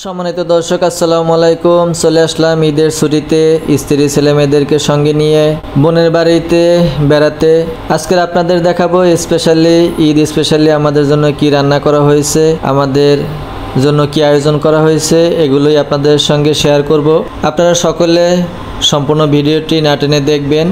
সম্মানিত দর্শক আসসালামু আলাইকুম। চলে আসলাম ঈদের ছুটিতে স্ত্রী ছেলে মেয়েদেরকে সঙ্গে নিয়ে বোনের বাড়িতে বেড়াতে। আজকের আপনাদের দেখাবো স্পেশালি ঈদ স্পেশালি আমাদের জন্য কি রান্না করা হয়েছে, আমাদের জন্য কি আয়োজন করা হয়েছে, এগুলোই আপনাদের সঙ্গে শেয়ার করব। আপনারা সকলে সম্পূর্ণ ভিডিওটি না টেনে দেখবেন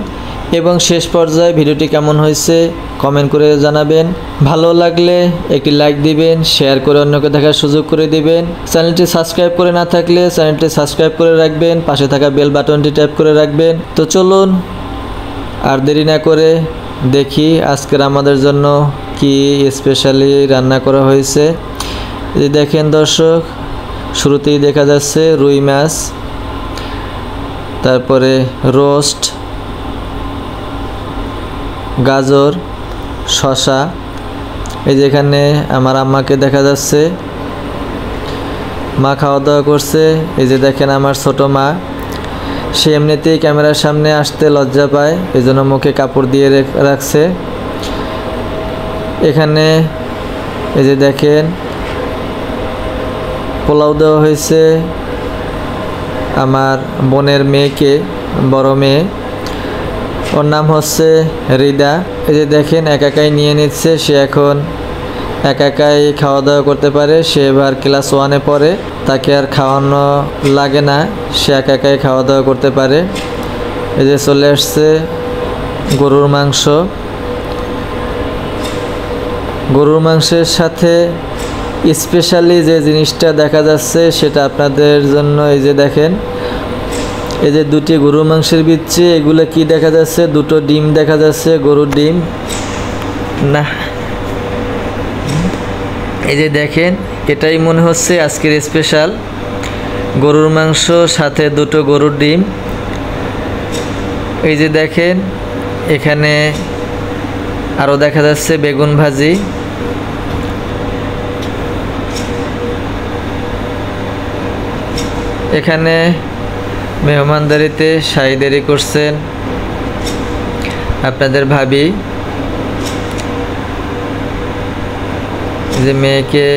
এবং শেষ পর্যায়ে ভিডিওটি কেমন হয়েছে কমেন্ট করে জানাবেন। ভালো লাগলে একটি লাইক দিবেন, শেয়ার করে অন্যকে দেখার সুযোগ করে দিবেন। চ্যানেলটি সাবস্ক্রাইব করে না থাকলে চ্যানেলটি সাবস্ক্রাইব করে রাখবেন, পাশে থাকা বেল বাটনটি ট্যাপ করে রাখবেন। তো চলুন আর দেরি না করে দেখি আজকের আমাদের জন্য কি স্পেশালি রান্না করা হয়েছে। এই দেখেন দর্শক, শুরুতেই দেখা যাচ্ছে রুই মাছ, তারপরে রোস্ট, গাজর, শসা। এই যেখানে আমার আম্মাকে দেখা যাচ্ছে, মা খাওয়া দাওয়া করছে। এই যে দেখেন আমার ছোট মা, সে এমনিতেই ক্যামেরার সামনে আসতে লজ্জা পায়, এই জন্য মুখে কাপড় দিয়ে রাখছে। এখানে এই যে দেখেন পোলাও দেওয়া হয়েছে আমার বোনের মেয়েকে, বড় মেয়ে, ওর নাম হচ্ছে রিদা। এই যে দেখেন একাই নিয়ে নিচ্ছে, সে এখন একাই খাওয়া দাওয়া করতে পারে। সে এবার ক্লাস 1-এ পড়ে, তাকে আর খাওয়ানো লাগে না, সে একাই খাওয়া দাওয়া করতে পারে। এই যে চলে আসছে গরুর মাংস। গরুর মাংসের সাথে স্পেশালি যে জিনিসটা দেখা যাচ্ছে সেটা আপনাদের জন্য, এই যে দেখেন এই যে দুটি গরুর মাংসের বিচ্ছে, এগুলো কি দেখা যাচ্ছে, দুটো ডিম দেখা যাচ্ছে, গরুর ডিম না। এই যে দেখেন এটাই মনে হচ্ছে আজকের স্পেশাল, গরুর মাংস সাথে দুটো গরুর ডিম। এই যে দেখেন এখানে আরও দেখা যাচ্ছে বেগুন ভাজি। এখানে মেহমানদারিতে শাহিদারি করছেন আপনাদের ভাবি। যে মেয়েকে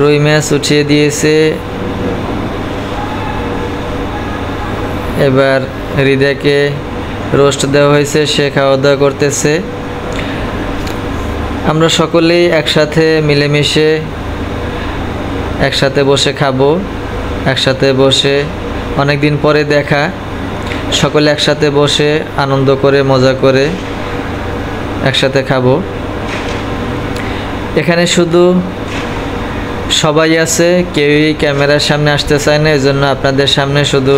রুই মাছ উঠিয়ে দিয়েছে, এবার হৃদয়কে রোস্ট দেওয়া হয়েছে, সে খাওয়া দাওয়া করতেছে। আমরা সকলেই একসাথে মিলেমিশে একসাথে বসে খাবো, একসাথে বসে অনেক দিন পরে দেখা, সকলে একসাথে বসে আনন্দ করে মজা করে একসাথে খাবো। এখানে শুধু সবাই আছে, কেউই ক্যামেরার সামনে আসতে চায় না, এই জন্য আপনাদের সামনে শুধু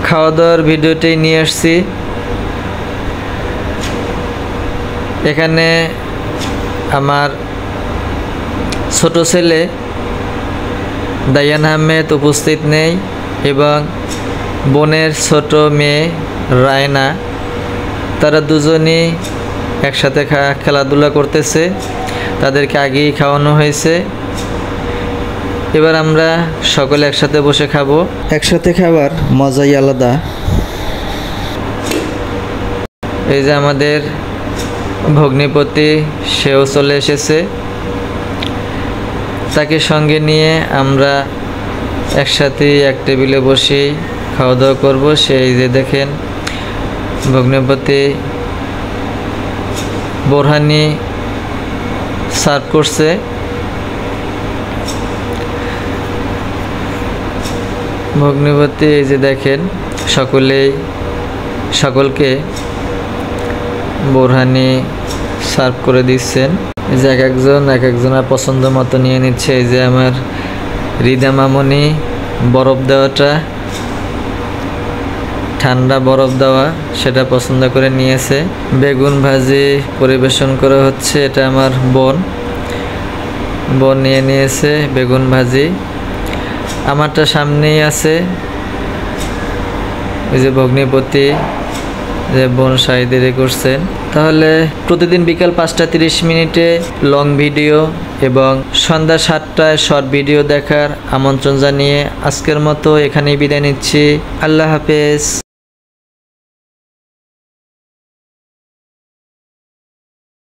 খাওয়া দাওয়ার ভিডিওটি নিয়ে আসছি। এখানে আমার ছোট ছেলে দায়ান আহমেদ উপস্থিত নেই এবং বোনের ছোট মেয়ে রায়না, তারা দুজনই একসাথে খেলাধুলা করতেছে, তাদেরকে আগেই খাওয়ানো হয়েছে। এবার আমরা সকলে একসাথে বসে খাবো, একসাথে খাবার মজাই আলাদা। এই যে আমাদের ভগ্নিপতি, সেও চলে এসেছে, তাকে সঙ্গে নিয়ে আমরা একসাথেই এক টেবিলে বসে খাওয়া দাওয়া করবো। সেই যে দেখেন ভগ্নিপতি বোরহানি সার্ভ করছে। ভগ্নিপতি এই যে দেখেন সকলকে বোরহানি সার্ভ করে দিচ্ছেন। এই যে এক একজনের পছন্দ মতো নিয়ে নিচ্ছে। এই যে আমার রিদা মামনি বরফ দেওয়াটা, ঠান্ডা বরফ দেওয়া, সেটা পছন্দ করে নিয়েছে। বেগুন ভাজি পরিবেশন করা হচ্ছে, এটা আমার বোন নিয়ে নিয়েছে বেগুন ভাজি। আমারটা সামনেই আছে, এই যে ভগ্নিপতি যে বোন শাহিদারি করছেন। তাহলে প্রতিদিন বিকাল 5টা 30 লং ভিডিও এবং সন্ধ্যা 7টায় শর্ট ভিডিও দেখার আমন্ত্রণ জানিয়ে আজকের মতো এখানেই বিদায় নিচ্ছি। আল্লাহ হাফেজ।